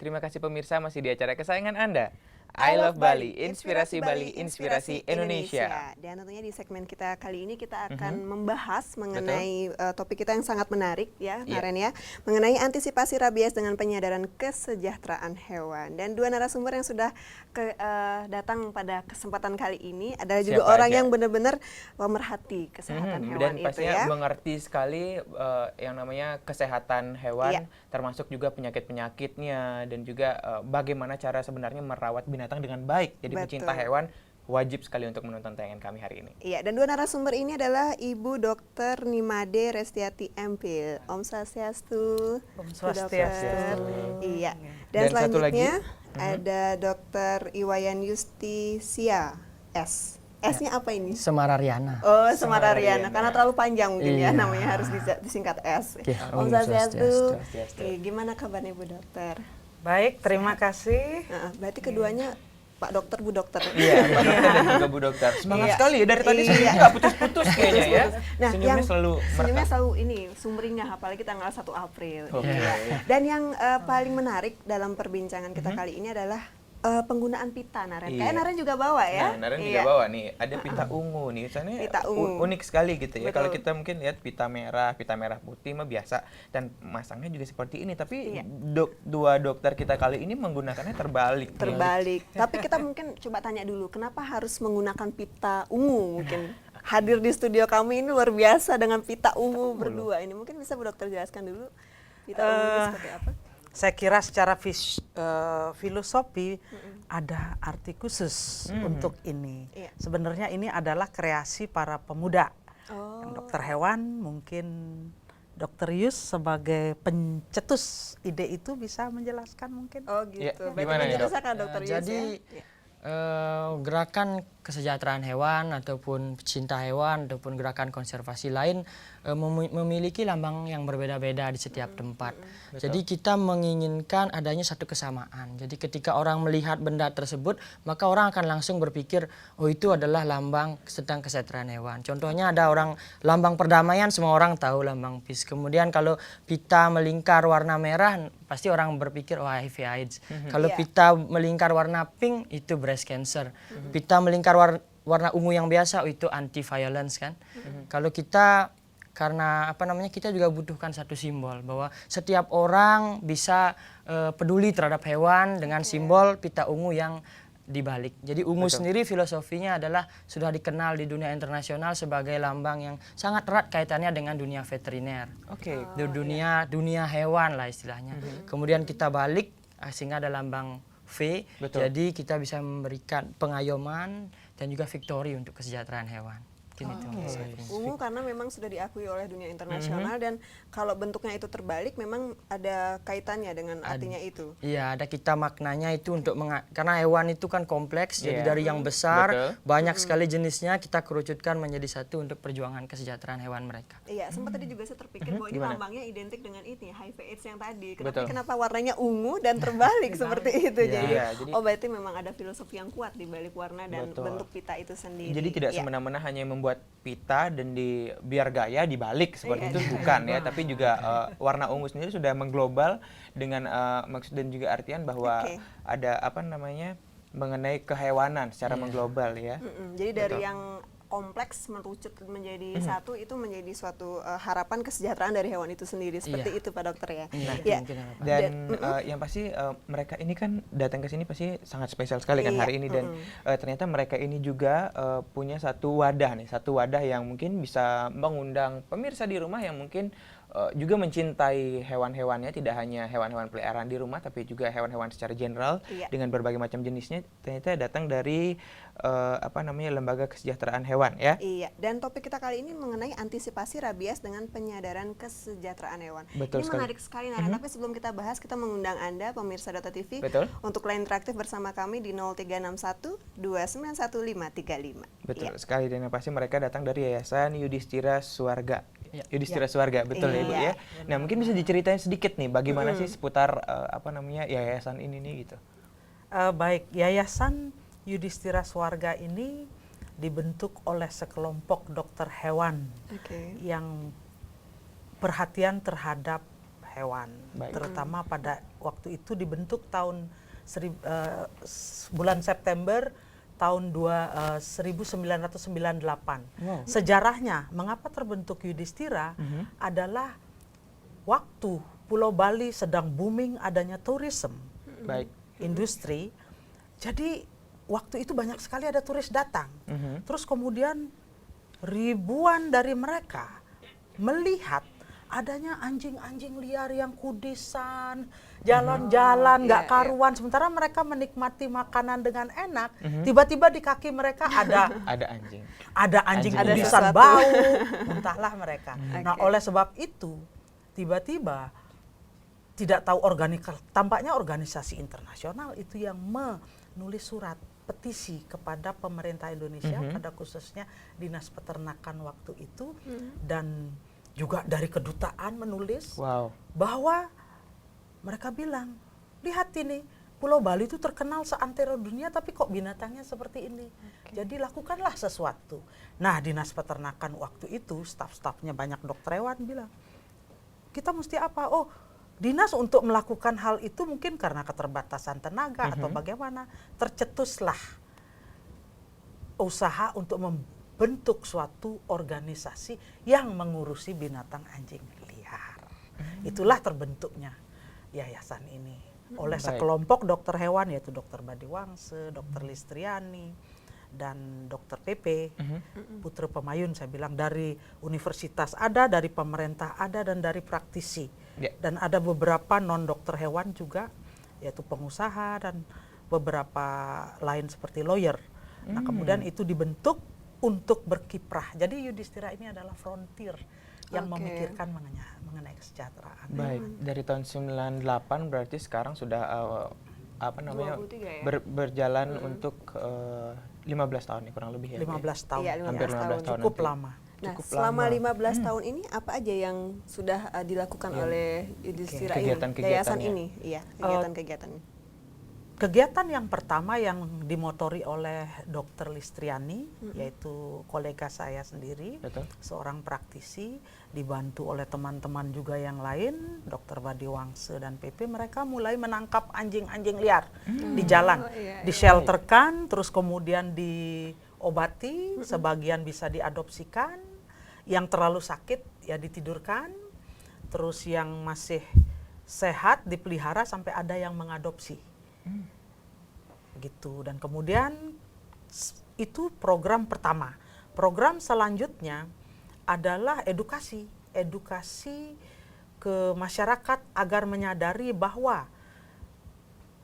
Terima kasih pemirsa masih di acara kesayangan Anda. I Love Bali, Inspirasi Bali, Inspirasi Indonesia. Dan tentunya di segmen kita kali ini kita akan membahas mengenai topik kita yang sangat menarik ya, Naren ya, mengenai antisipasi rabies dengan penyadaran kesejahteraan hewan. Dan dua narasumber yang sudah datang pada kesempatan kali ini adalah juga orang yang benar-benar pemerhati kesehatan hewan dan itu pastinya ya. mengerti sekali yang namanya kesehatan hewan, termasuk juga penyakit-penyakitnya dan juga bagaimana cara sebenarnya merawat binatang dengan baik. Jadi pecinta hewan wajib sekali untuk menonton tayangan kami hari ini. Iya, dan dua narasumber ini adalah Ibu Dr. Nimade Restiati Empil. Om Swastiastu. Om Swastiastu. Iya. Dan selanjutnya ada Dr. Iwayan Justisia S. S-nya apa ini? Semarariana. Oh, Semarariana. Karena terlalu panjang mungkin ya, namanya harus disingkat S. Om Swastiastu. Gimana kabarnya Bu Dokter? Baik, terima kasih. Berarti keduanya Pak Dokter, Bu Dokter. Iya, Pak Dokter dan juga Bu Dokter. Semangat sekali ya dari tadi nggak putus-putus kayaknya ya. Nah, senyumnya selalu ini sumringah, apalagi tanggal 1 April. Dan yang paling menarik dalam perbincangan kita kali ini adalah penggunaan pita, Naren. Kayak Naren juga bawa ya. Nah, Naren juga bawa nih. Ada pita ungu nih. Misalnya unik sekali gitu ya. Kalau kita mungkin lihat pita merah putih mah biasa dan masangnya juga seperti ini. Tapi dua dokter kita kali ini menggunakannya terbalik. Tapi kita mungkin coba tanya dulu, kenapa harus menggunakan pita ungu mungkin? Hadir di studio kami ini luar biasa dengan pita ungu berdua ini. Mungkin bisa Bu Dokter jelaskan dulu pita ungu ini seperti apa? Saya kira secara filosofi ada arti khusus untuk ini. Sebenarnya ini adalah kreasi para pemuda. Dokter hewan, mungkin Dokter Yus sebagai pencetus ide itu bisa menjelaskan mungkin. Oh gitu. Gimana ya, Dok? Jadi gerakan kesejahteraan hewan ataupun pecinta hewan ataupun gerakan konservasi lain memiliki lambang yang berbeda-beda di setiap tempat. Jadi kita menginginkan adanya satu kesamaan. Jadi ketika orang melihat benda tersebut, maka orang akan langsung berpikir, oh itu adalah lambang tentang kesejahteraan hewan. Contohnya ada orang lambang perdamaian, semua orang tahu lambang peace. Kemudian kalau pita melingkar warna merah, pasti orang berpikir oh HIV AIDS. Kalau pita melingkar warna pink itu breast cancer. Pita melingkar warna ungu yang biasa itu anti violence kan. Kalau kita karena kita juga butuhkan satu simbol bahwa setiap orang bisa peduli terhadap hewan dengan simbol pita ungu yang dibalik. Jadi ungu sendiri filosofinya adalah sudah dikenal di dunia internasional sebagai lambang yang sangat erat kaitannya dengan dunia veteriner. Dunia hewan lah istilahnya. Kemudian kita balik sehingga ada lambang V. Jadi kita bisa memberikan pengayoman dan juga victory untuk kesejahteraan hewan. Ungu karena memang sudah diakui oleh dunia internasional dan kalau bentuknya itu terbalik memang ada kaitannya dengan artinya itu. Iya, ada kita maknanya itu untuk karena hewan itu kan kompleks, jadi dari yang besar banyak sekali jenisnya kita kerucutkan menjadi satu untuk perjuangan kesejahteraan hewan mereka. Iya, sempat tadi juga saya terpikir bahwa ini lambangnya identik dengan ini HIV AIDS yang tadi. Kenapa warnanya ungu dan terbalik seperti itu? Jadi berarti memang ada filosofi yang kuat di balik warna dan bentuk pita itu sendiri. Jadi tidak semena-mena hanya membuat pita dan biar gaya dibalik seperti itu bukan ya, tapi juga warna ungu sendiri sudah mengglobal dengan maksud dan juga artian bahwa ada mengenai kehewanan secara mengglobal ya. Jadi dari yang kompleks merucut menjadi satu itu menjadi suatu harapan kesejahteraan dari hewan itu sendiri seperti itu Pak Dokter ya. Dan yang pasti mereka ini kan datang ke sini pasti sangat spesial sekali kan hari ini dan ternyata mereka ini juga punya satu wadah yang mungkin bisa mengundang pemirsa di rumah yang mungkin juga mencintai hewan-hewannya, tidak hanya hewan-hewan peliharaan di rumah tapi juga hewan-hewan secara general dengan berbagai macam jenisnya, ternyata datang dari lembaga kesejahteraan hewan ya. Iya, dan topik kita kali ini mengenai antisipasi rabies dengan penyadaran kesejahteraan hewan. Betul ini sekali. Menarik sekali Naren, tapi sebelum kita bahas kita mengundang Anda pemirsa Data TV untuk line interaktif bersama kami di 0361 291535. Betul sekali, dan pasti mereka datang dari Yayasan Yudhistira Swarga. Yudhistira Swarga, betul ya Bu ya. Nah, mungkin bisa diceritain sedikit nih bagaimana sih seputar yayasan ini nih gitu. Baik, Yayasan Yudhistira Swarga ini dibentuk oleh sekelompok dokter hewan yang perhatian terhadap hewan. Baik. Terutama pada waktu itu dibentuk bulan September tahun 1998. Wow. Sejarahnya mengapa terbentuk Yudhistira adalah waktu Pulau Bali sedang booming adanya tourism, Baik. industri. Jadi waktu itu banyak sekali ada turis datang. Terus kemudian ribuan dari mereka melihat adanya anjing-anjing liar yang kudisan, jalan-jalan nggak karuan. Sementara mereka menikmati makanan dengan enak, tiba-tiba di kaki mereka ada anjing. ada anjing Ada kudisan sesuatu. bau, muntahlah mereka. Nah, oleh sebab itu tiba-tiba tidak tahu tampaknya organisasi internasional itu yang menulis surat petisi kepada pemerintah Indonesia, pada khususnya Dinas Peternakan waktu itu, dan juga dari kedutaan menulis bahwa mereka bilang, lihat ini Pulau Bali itu terkenal seantero dunia, tapi kok binatangnya seperti ini. Jadi lakukanlah sesuatu. Nah, Dinas Peternakan waktu itu staf-stafnya banyak dokter hewan bilang, kita mesti apa? Oh, dinas untuk melakukan hal itu mungkin karena keterbatasan tenaga atau bagaimana, tercetuslah usaha untuk membentuk suatu organisasi yang mengurusi binatang anjing liar. Itulah terbentuknya yayasan ini oleh sekelompok dokter hewan, yaitu Dr. Badi Wangse, Dr. Listriani, dan Dr. PP, Putra Pemayun. Saya bilang dari universitas ada, dari pemerintah ada, dan dari praktisi. Dan ada beberapa non-dokter hewan juga, yaitu pengusaha dan beberapa lain seperti lawyer. Nah, kemudian itu dibentuk untuk berkiprah. Jadi Yudhistira ini adalah frontier yang memikirkan mengenai kesejahteraan. Baik, dari tahun 98 berarti sekarang sudah berjalan untuk 15 tahun nih kurang lebih ya. 15 tahun. Iya, 15 hampir 15 tahun. Cukup nanti. lama. Nah, Cukup selama lama. 15 tahun ini apa aja yang sudah dilakukan oleh Yudhistira ini, yayasan Kegiatan-kegiatannya. ini? Iya, kegiatan-kegiatannya. Kegiatan yang pertama yang dimotori oleh Dr. Listriani, yaitu kolega saya sendiri, Betul. seorang praktisi, dibantu oleh teman-teman juga yang lain, Dr. Badi Wangse dan PP, mereka mulai menangkap anjing-anjing liar di jalan, dishelterkan, terus kemudian diobati, sebagian bisa diadopsikan, yang terlalu sakit ya ditidurkan, terus yang masih sehat dipelihara sampai ada yang mengadopsi. Gitu. Dan kemudian itu program pertama. Program selanjutnya adalah edukasi ke masyarakat agar menyadari bahwa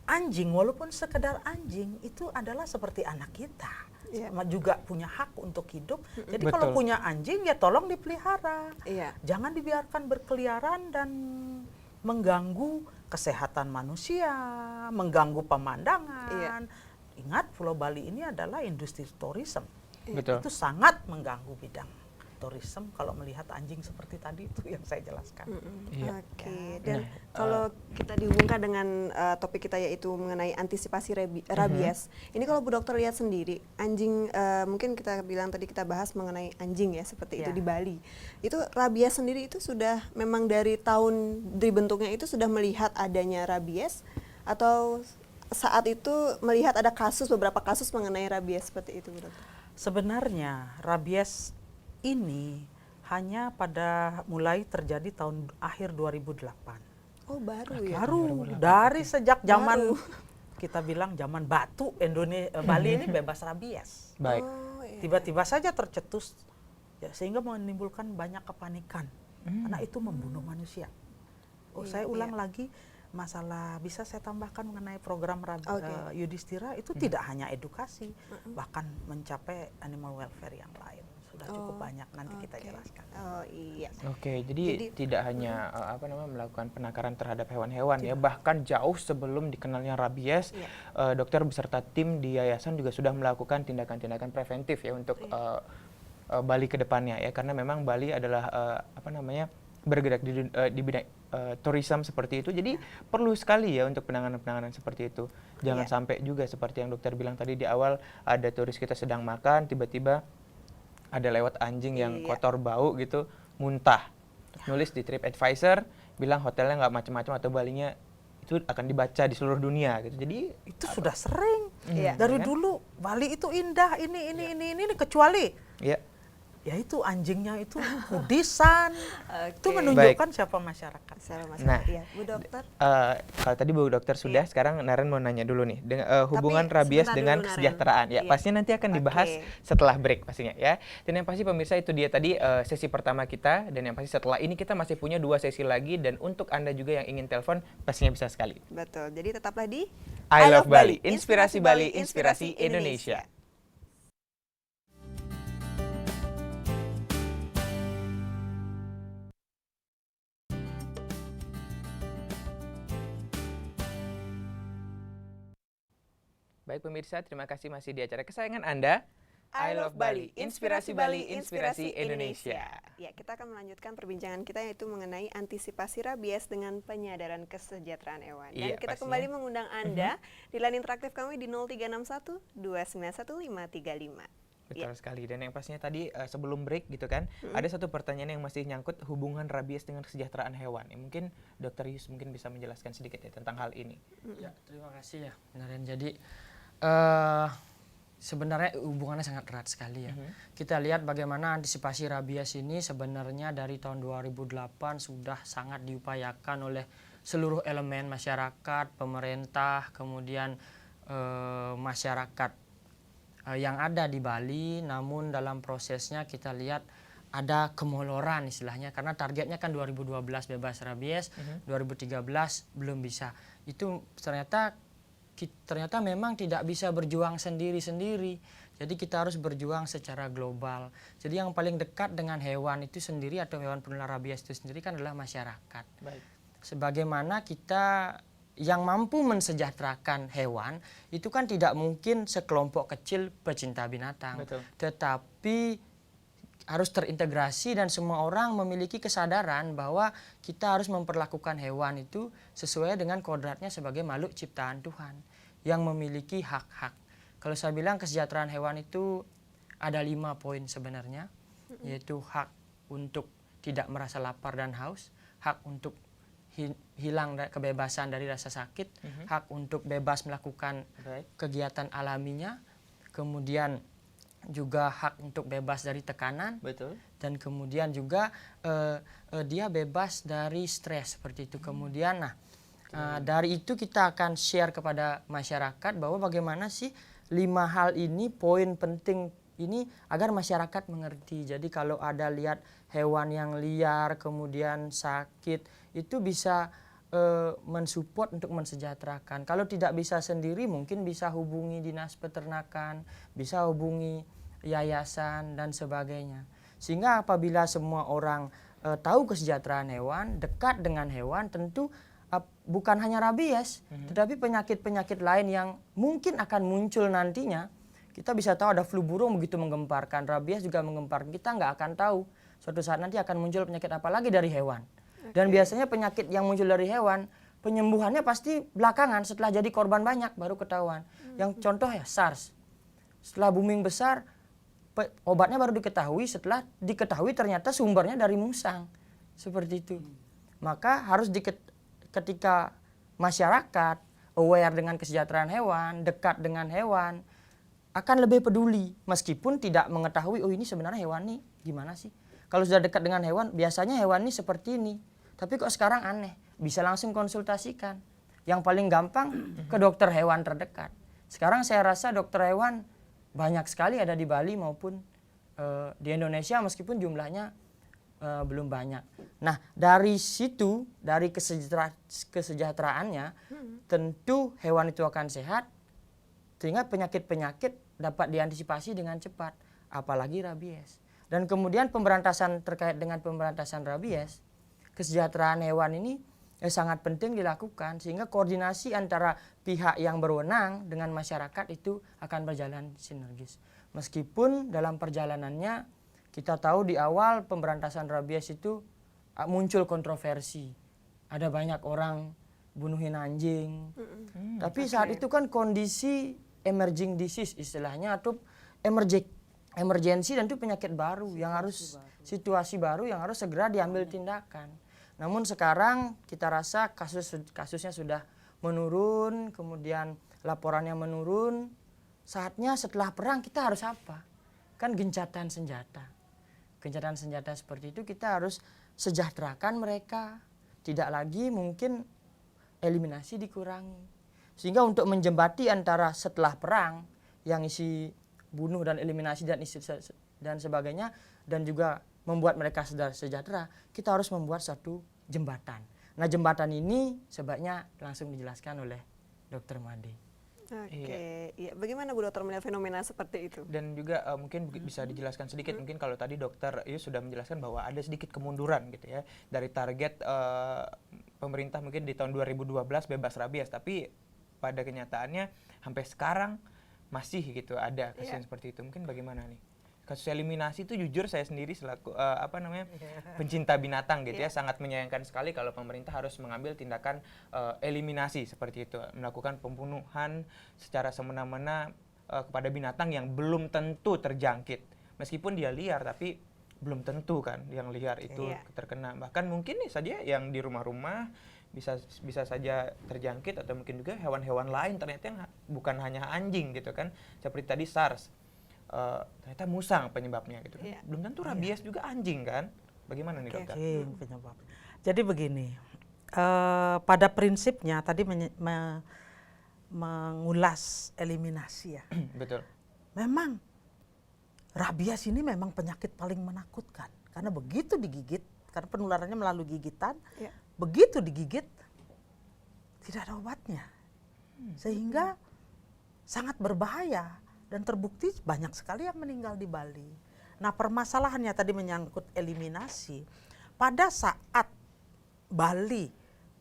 anjing, walaupun sekedar anjing, itu adalah seperti anak kita, juga punya hak untuk hidup. Jadi kalau punya anjing ya tolong dipelihara, jangan dibiarkan berkeliaran dan mengganggu kesehatan manusia, mengganggu pemandangan. Ingat, Pulau Bali ini adalah industri tourism. Itu sangat mengganggu bidang tourism kalau melihat anjing seperti tadi itu yang saya jelaskan. Oke, dan kalau kita dihubungkan dengan topik kita yaitu mengenai antisipasi rabies. Ini kalau Bu Dokter lihat sendiri, anjing mungkin kita bilang tadi kita bahas mengenai anjing ya seperti itu di Bali. Itu rabies sendiri itu sudah memang dari tahun dibentuknya itu sudah melihat adanya rabies atau saat itu melihat ada beberapa kasus mengenai rabies seperti itu, Bu Dokter? Sebenarnya rabies ini hanya mulai terjadi tahun akhir 2008. Oh, baru ya? Baru, dari sejak zaman kita bilang zaman batu Bali ini bebas rabies. Baik. Tiba-tiba saja tercetus ya, sehingga menimbulkan banyak kepanikan. Karena itu membunuh manusia. Saya ulang lagi masalah, bisa saya tambahkan mengenai program Yudhistira itu tidak hanya edukasi, bahkan mencapai animal welfare yang lain. Sudah cukup banyak, nanti kita jelaskan. Jadi tidak hanya melakukan penangkaran terhadap hewan-hewan ya, bahkan jauh sebelum dikenalnya rabies, dokter beserta tim di yayasan juga sudah melakukan tindakan-tindakan preventif ya untuk Bali ke depannya ya, karena memang Bali adalah bergerak di bidang tourism seperti itu, jadi perlu sekali ya untuk penanganan-penanganan seperti itu. Jangan sampai juga seperti yang dokter bilang tadi di awal, ada turis kita sedang makan, tiba-tiba ada lewat anjing yang kotor bau gitu, muntah. Nulis di TripAdvisor, bilang hotelnya nggak macam-macam atau Balinya itu akan dibaca di seluruh dunia gitu. Jadi itu sudah sering. Iya. Dari kan? dulu Bali itu indah ini kecuali ya. ya itu anjingnya itu kudisan. Itu Oke. menunjukkan siapa masyarakat. Salah Mas. Nah. Iya, Bu Dokter. Kalau tadi Bu Dokter sudah, sekarang Naren mau nanya dulu nih, hubungan rabies sebentar dengan dulu, Naren. kesejahteraan. Ya, Iya. pastinya nanti akan dibahas setelah break pastinya ya. Dan yang pasti pemirsa itu dia tadi sesi pertama kita, dan yang pasti setelah ini kita masih punya 2 sesi lagi, dan untuk Anda juga yang ingin telepon pastinya bisa sekali. Betul. Jadi tetaplah di I Love Bali, inspirasi Bali, inspirasi Indonesia. Baik pemirsa, terima kasih masih di acara kesayangan Anda, I Love Bali, inspirasi Bali, inspirasi Indonesia. Ya, kita akan melanjutkan perbincangan kita yaitu mengenai antisipasi rabies dengan penyadaran kesejahteraan hewan. Dan Iya, kita pastinya. kembali mengundang Anda di line interaktif kami di 0361 291 535. Betul sekali, dan yang pastinya tadi sebelum break gitu kan, ada satu pertanyaan yang masih nyangkut hubungan rabies dengan kesejahteraan hewan. Mungkin Dr. Yus mungkin bisa menjelaskan sedikit ya tentang hal ini. Ya, terima kasih ya, Naren. Jadi sebenarnya hubungannya sangat erat sekali ya. Kita lihat bagaimana antisipasi rabies ini sebenarnya dari tahun 2008 sudah sangat diupayakan oleh seluruh elemen masyarakat, pemerintah, kemudian masyarakat yang ada di Bali. Namun dalam prosesnya kita lihat ada kemoloran istilahnya, karena targetnya kan 2012 bebas rabies, 2013 belum bisa. Itu ternyata memang tidak bisa berjuang sendiri-sendiri. Jadi kita harus berjuang secara global. Jadi yang paling dekat dengan hewan itu sendiri atau hewan penular rabies itu sendiri kan adalah masyarakat. Baik. Sebagaimana kita yang mampu mensejahterakan hewan itu kan tidak mungkin sekelompok kecil pecinta binatang. Betul. Tetapi harus terintegrasi dan semua orang memiliki kesadaran bahwa kita harus memperlakukan hewan itu sesuai dengan kodratnya sebagai makhluk ciptaan Tuhan yang memiliki hak-hak. Kalau saya bilang kesejahteraan hewan itu ada 5 poin sebenarnya, yaitu hak untuk tidak merasa lapar dan haus, hak untuk hilang kebebasan dari rasa sakit, hak untuk bebas melakukan kegiatan alaminya, kemudian juga hak untuk bebas dari tekanan, Betul. dan kemudian juga dia bebas dari stres seperti itu. Kemudian dari itu kita akan share kepada masyarakat bahwa bagaimana sih 5 hal ini, poin penting ini agar masyarakat mengerti. Jadi kalau ada lihat hewan yang liar kemudian sakit, itu bisa mensupport untuk mensejahterakan. Kalau tidak bisa sendiri mungkin bisa hubungi dinas peternakan, bisa hubungi yayasan dan sebagainya. Sehingga apabila semua orang tahu kesejahteraan hewan, dekat dengan hewan, tentu bukan hanya rabies, tetapi penyakit-penyakit lain yang mungkin akan muncul nantinya. Kita bisa tahu ada flu burung begitu menggemparkan, rabies juga menggemparkan. Kita nggak akan tahu suatu saat nanti akan muncul penyakit apa lagi dari hewan. Dan biasanya penyakit yang muncul dari hewan, penyembuhannya pasti belakangan setelah jadi korban banyak baru ketahuan. Yang contoh ya SARS. Setelah booming besar, obatnya baru diketahui setelah diketahui ternyata sumbernya dari musang. Seperti itu. Maka harus ketika masyarakat aware dengan kesejahteraan hewan, dekat dengan hewan, akan lebih peduli meskipun tidak mengetahui oh ini sebenarnya hewan ini gimana sih. Kalau sudah dekat dengan hewan, biasanya hewan ini seperti ini. Tapi kok sekarang aneh, bisa langsung konsultasikan. Yang paling gampang ke dokter hewan terdekat. Sekarang saya rasa dokter hewan banyak sekali ada di Bali maupun di Indonesia meskipun jumlahnya belum banyak. Nah dari situ, dari kesejahteraannya, tentu hewan itu akan sehat, sehingga penyakit-penyakit dapat diantisipasi dengan cepat, apalagi rabies. Dan kemudian pemberantasan terkait dengan pemberantasan rabies, kesejahteraan hewan ini sangat penting dilakukan sehingga koordinasi antara pihak yang berwenang dengan masyarakat itu akan berjalan sinergis. Meskipun dalam perjalanannya kita tahu di awal pemberantasan rabies itu muncul kontroversi. Ada banyak orang bunuhin anjing. Tapi saat itu kan kondisi emerging disease istilahnya atau emergensi dan itu penyakit baru yang harus situasi baru yang harus segera diambil tindakan. Namun sekarang kita rasa kasusnya sudah menurun, kemudian laporannya menurun. Saatnya setelah perang kita harus apa? Kan gencatan senjata. Gencatan senjata seperti itu kita harus sejahterakan mereka. Tidak lagi mungkin eliminasi dikurangi. Sehingga untuk menjembati antara setelah perang yang isi bunuh dan eliminasi dan sebagainya, dan juga membuat mereka sejahtera, kita harus membuat satu jembatan. Nah, jembatan ini sebaiknya langsung dijelaskan oleh Dr. Made. Oke, iya. Bagaimana Bu Dokter melihat fenomena seperti itu? Dan juga mungkin bisa dijelaskan sedikit, mungkin kalau tadi Dokter Ius sudah menjelaskan bahwa ada sedikit kemunduran gitu ya dari target pemerintah mungkin di tahun 2012 bebas rabies, tapi pada kenyataannya sampai sekarang masih gitu ada kasus yang seperti itu. Mungkin bagaimana nih? Kasus eliminasi itu jujur saya sendiri selaku pencinta binatang gitu ya, sangat menyayangkan sekali kalau pemerintah harus mengambil tindakan eliminasi seperti itu, melakukan pembunuhan secara semena-mena kepada binatang yang belum tentu terjangkit. Meskipun dia liar, tapi belum tentu kan yang liar itu terkena. Bahkan mungkin nih saja yang di rumah-rumah bisa saja terjangkit, atau mungkin juga hewan-hewan lain ternyata yang bukan hanya anjing gitu kan, seperti tadi SARS. Ternyata musang penyebabnya gitu kan. Belum tentu rabies juga anjing kan. Bagaimana nih Dokter? Anjing penyebab. Jadi begini, pada prinsipnya tadi mengulas eliminasi ya. Betul. Memang rabies ini memang penyakit paling menakutkan karena begitu digigit, karena penularannya melalui gigitan, begitu digigit tidak ada obatnya, sehingga sangat berbahaya. Dan terbukti banyak sekali yang meninggal di Bali. Nah, permasalahannya tadi menyangkut eliminasi. Pada saat Bali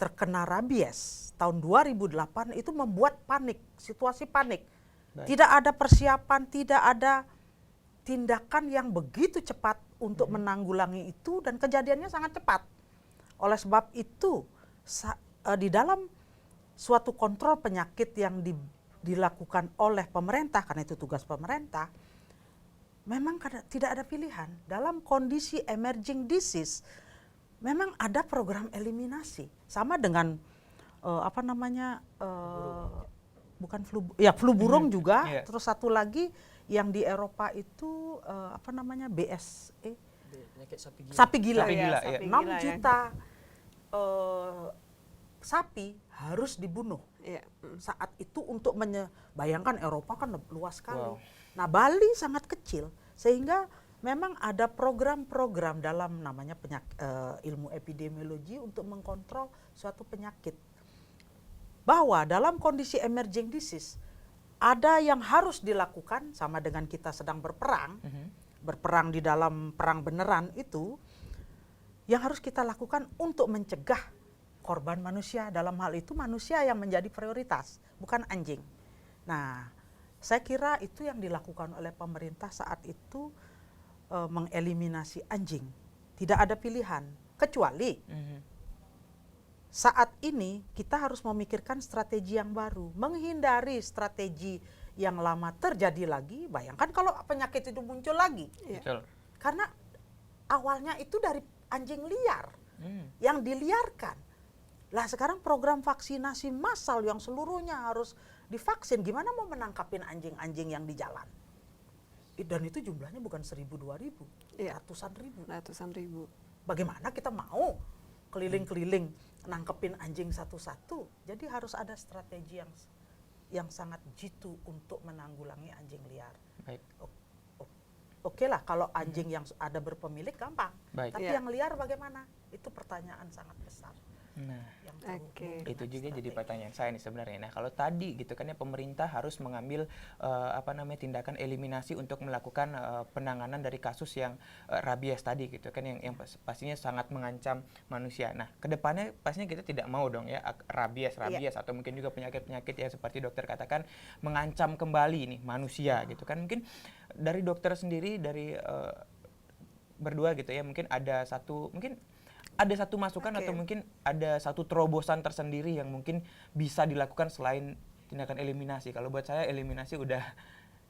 terkena rabies tahun 2008 itu membuat panik, situasi panik. Baik. Tidak ada persiapan, tidak ada tindakan yang begitu cepat untuk menanggulangi itu, dan kejadiannya sangat cepat. Oleh sebab itu, di dalam suatu kontrol penyakit yang dilakukan oleh pemerintah, karena itu tugas pemerintah, memang tidak ada pilihan. Dalam kondisi emerging disease, memang ada program eliminasi. Sama dengan flu burung juga. Terus satu lagi yang di Eropa itu BSE, sapi gila. 6 juta sapi harus dibunuh saat itu untuk bayangkan Eropa kan luas sekali. Wow. Nah, Bali sangat kecil, sehingga memang ada program-program dalam namanya ilmu epidemiologi untuk mengkontrol suatu penyakit. Bahwa dalam kondisi emerging disease ada yang harus dilakukan, sama dengan kita sedang berperang, berperang di dalam perang beneran itu, yang harus kita lakukan untuk mencegah korban manusia. Dalam hal itu manusia yang menjadi prioritas, bukan anjing. Nah, saya kira itu yang dilakukan oleh pemerintah saat itu, mengeliminasi anjing. Tidak ada pilihan, kecuali saat ini kita harus memikirkan strategi yang baru, menghindari strategi yang lama terjadi lagi. Bayangkan kalau penyakit itu muncul lagi. Betul. Karena awalnya itu dari anjing liar yang diliarkan. Lah sekarang program vaksinasi massal yang seluruhnya harus divaksin, gimana mau menangkapin anjing-anjing yang di jalan? Dan itu jumlahnya bukan 1.000, 2.000, ratusan ribu. Bagaimana kita mau keliling-keliling nangkepin anjing satu-satu? Jadi harus ada strategi yang sangat jitu untuk menanggulangi anjing liar. Baik. Oke lah, kalau anjing yang ada berpemilik gampang. Baik. Tapi yang liar bagaimana? Itu pertanyaan sangat besar. Nah, itu juga jadi pertanyaan saya nih sebenarnya. Nah, kalau tadi gitu kan ya, pemerintah harus mengambil tindakan eliminasi untuk melakukan penanganan dari kasus yang rabies tadi gitu kan, yang pastinya sangat mengancam manusia. Nah, kedepannya pastinya kita tidak mau dong ya rabies atau mungkin juga penyakit-penyakit yang seperti dokter katakan mengancam kembali nih manusia gitu kan. Mungkin dari dokter sendiri, dari berdua gitu ya, mungkin ada satu masukan atau mungkin ada satu terobosan tersendiri yang mungkin bisa dilakukan selain tindakan eliminasi. Kalau buat saya eliminasi udah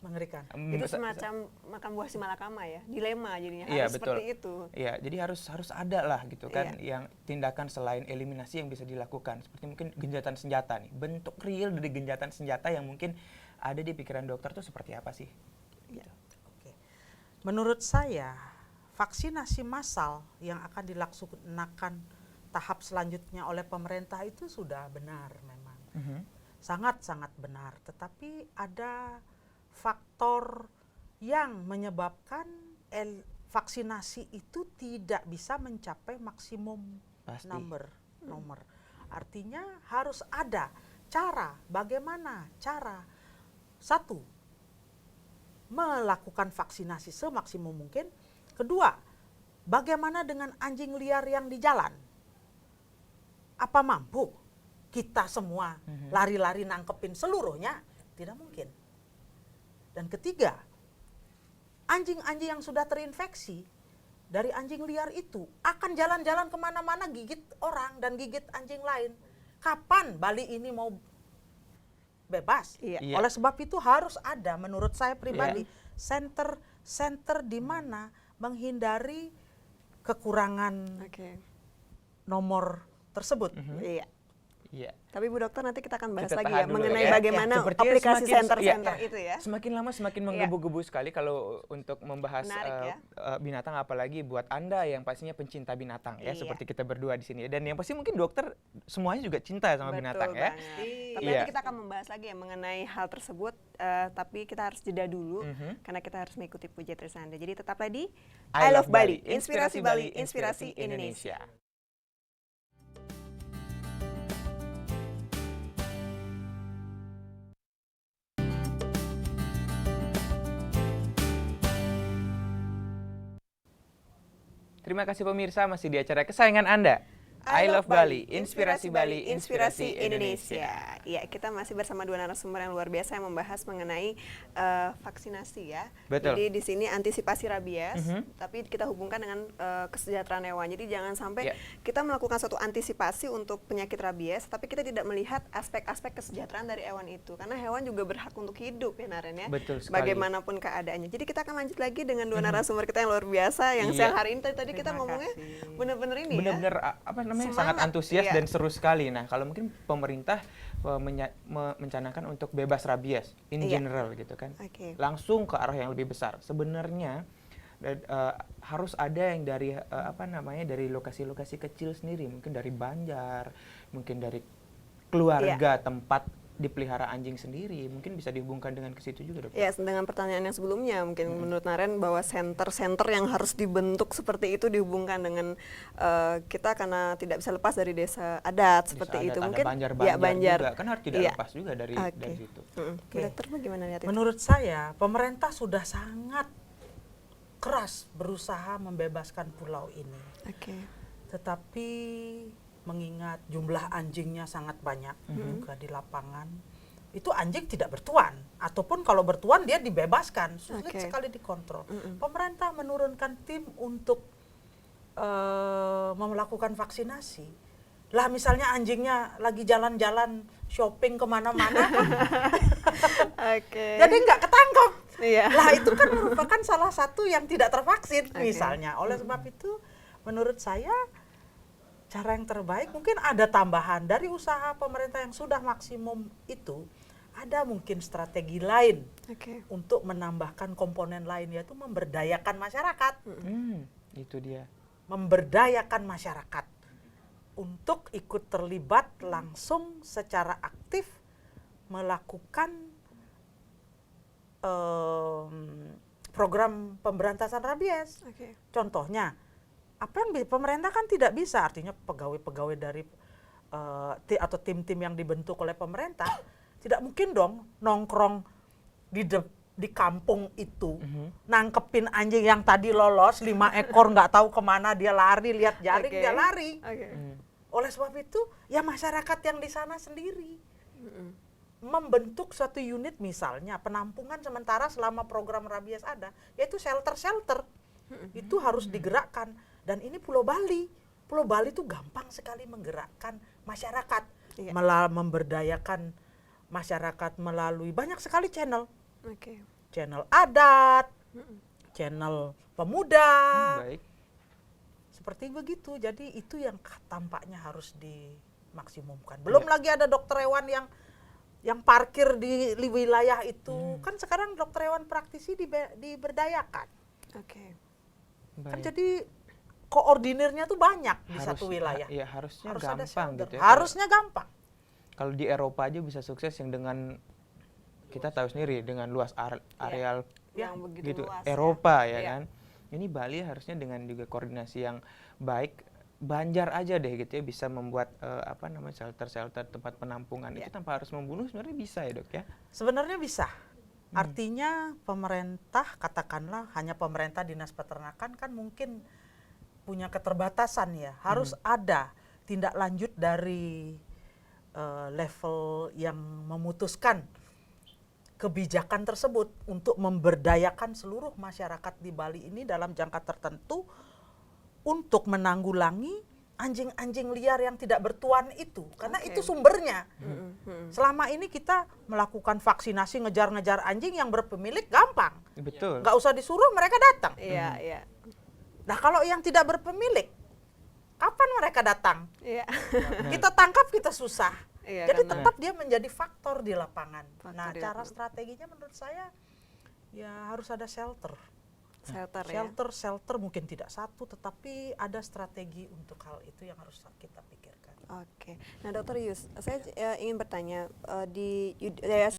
Mengerikan. Itu semacam makan buah si malakama ya, dilema jadinya Iya, harus betul. seperti itu. Iya, jadi harus ada lah gitu kan yang tindakan selain eliminasi yang bisa dilakukan. Seperti mungkin genjatan senjata nih. Bentuk real dari genjatan senjata yang mungkin ada di pikiran dokter tuh seperti apa sih? Gitu. Oke. Menurut saya, vaksinasi massal yang akan dilaksanakan tahap selanjutnya oleh pemerintah itu sudah benar memang. Sangat-sangat benar. Tetapi ada faktor yang menyebabkan vaksinasi itu tidak bisa mencapai maksimum Pasti. nomor. Artinya harus ada cara, bagaimana cara satu melakukan vaksinasi semaksimum mungkin. Kedua, bagaimana dengan anjing liar yang di jalan? Apa mampu kita semua lari-lari nangkepin seluruhnya? Tidak mungkin. Dan ketiga, anjing-anjing yang sudah terinfeksi dari anjing liar itu akan jalan-jalan kemana-mana gigit orang dan gigit anjing lain. Kapan Bali ini mau bebas? Iya. Oleh sebab itu harus ada, menurut saya pribadi, center di mana menghindari kekurangan nomor tersebut. Iya. Iya. Tapi Bu Dokter nanti kita akan bahas Kita lagi tahan ya dulu mengenai ya. bagaimana Sepertinya aplikasi semakin- center-center iya. itu ya. Semakin lama semakin menggebu-gebu sekali kalau untuk membahas Menarik ya. binatang, apalagi buat Anda yang pastinya pencinta binatang ya, Iya. seperti kita berdua di sini. Dan yang pasti mungkin dokter semuanya juga cinta sama binatang ya. Tapi Iya. nanti kita akan membahas lagi ya mengenai hal tersebut, tapi kita harus jeda dulu karena kita harus mengikuti Puja Trisanda. Jadi tetaplah di I Love Bali, Inspirasi Bali, Inspirasi Indonesia. Terima kasih pemirsa, masih di acara kesayangan Anda, I Love Bali, Inspirasi Bali, Inspirasi Indonesia. Iya, kita masih bersama dua narasumber yang luar biasa yang membahas mengenai vaksinasi ya. Betul. Jadi di sini antisipasi rabies, tapi kita hubungkan dengan kesejahteraan hewan. Jadi jangan sampai kita melakukan suatu antisipasi untuk penyakit rabies, tapi kita tidak melihat aspek-aspek kesejahteraan dari hewan itu. Karena hewan juga berhak untuk hidup ya Naren ya. Betul sekali. Bagaimanapun keadaannya. Jadi kita akan lanjut lagi dengan dua narasumber kita yang luar biasa yang siang hari ini tadi kita Terima ngomongnya kasih. benar-benar ini ya. Benar-benar apa namanya sangat Semangat, antusias iya. dan seru sekali. Nah, kalau mungkin pemerintah mencanangkan untuk bebas rabies in Iya. general gitu kan, Oke. langsung ke arah yang lebih besar. Sebenarnya harus ada yang dari dari lokasi-lokasi kecil sendiri, mungkin dari Banjar, mungkin dari keluarga tempat dipelihara anjing sendiri, mungkin bisa dihubungkan dengan ke situ juga, Dokter. Ya, dengan pertanyaan yang sebelumnya, mungkin menurut Naren bahwa center-center yang harus dibentuk seperti itu dihubungkan dengan kita karena tidak bisa lepas dari desa adat seperti Bisa itu. ada Mungkin Banjar-Banjar Banjar juga, kan harus tidak Iya. lepas juga dari situ. Bu Dokter bagaimana lihat itu? Menurut saya, pemerintah sudah sangat keras berusaha membebaskan pulau ini. Oke. Tetapi mengingat jumlah anjingnya sangat banyak juga di lapangan, itu anjing tidak bertuan. Ataupun kalau bertuan dia dibebaskan, sulit sekali dikontrol. Pemerintah menurunkan tim untuk melakukan vaksinasi. Lah misalnya anjingnya lagi jalan-jalan shopping kemana-mana, Oke. jadi nggak ketangkep. Iya. Lah itu kan merupakan salah satu yang tidak tervaksin misalnya. Oleh sebab itu menurut saya cara yang terbaik mungkin ada tambahan dari usaha pemerintah yang sudah maksimum itu, ada mungkin strategi lain untuk menambahkan komponen lain, yaitu memberdayakan masyarakat. Itu dia. Memberdayakan masyarakat untuk ikut terlibat langsung secara aktif melakukan program pemberantasan rabies. Contohnya, apa yang pemerintah kan tidak bisa, artinya pegawai-pegawai dari atau tim-tim yang dibentuk oleh pemerintah tidak mungkin dong nongkrong di kampung itu nangkepin anjing yang tadi lolos 5 ekor nggak tahu kemana dia lari, lihat jaring dia lari. Oleh sebab itu ya masyarakat yang di sana sendiri membentuk suatu unit, misalnya penampungan sementara selama program rabies ada, yaitu shelter-shelter. Itu harus digerakkan. Dan ini Pulau Bali. Pulau Bali itu gampang sekali menggerakkan masyarakat, memberdayakan masyarakat melalui banyak sekali channel. channel adat, channel pemuda. Baik. Seperti begitu. Jadi itu yang tampaknya harus dimaksimumkan. Belum lagi ada dokter hewan yang parkir di wilayah itu. Kan sekarang dokter hewan praktisi diberdayakan. Oke. Kan jadi koordinirnya tuh banyak di satu wilayah. Iya, harusnya Harus ada gampang shelter. gitu ya. Harusnya gampang. Kalau di Eropa aja bisa sukses yang dengan kita tahu sendiri dengan luas areal Yang begitu gitu luas. Eropa ya Iya. kan. Ini Bali harusnya dengan juga koordinasi yang baik. Banjar aja deh gitu ya bisa membuat shelter-shelter tempat penampungan itu tanpa harus membunuh sebenarnya bisa ya dok ya? Sebenarnya bisa. Artinya pemerintah, katakanlah hanya pemerintah dinas peternakan kan mungkin punya keterbatasan ya. Harus ada tindak lanjut dari level yang memutuskan kebijakan tersebut untuk memberdayakan seluruh masyarakat di Bali ini dalam jangka tertentu untuk menanggulangi anjing-anjing liar yang tidak bertuan itu, karena itu sumbernya. Selama ini kita melakukan vaksinasi ngejar-ngejar anjing yang berpemilik gampang, Betul. nggak usah disuruh mereka datang. Iya, iya. Nah kalau yang tidak berpemilik, kapan mereka datang? Iya. Kita tangkap kita susah. Iya, Jadi karena- tetap dia menjadi faktor di lapangan. Faktor Nah di cara lapangan. strateginya menurut saya ya harus ada shelter. Shelter ya. Shelter mungkin tidak satu, tetapi ada strategi untuk hal itu yang harus kita pikirkan. Oke. Nah, Dokter Yus, saya ingin bertanya di Yayasan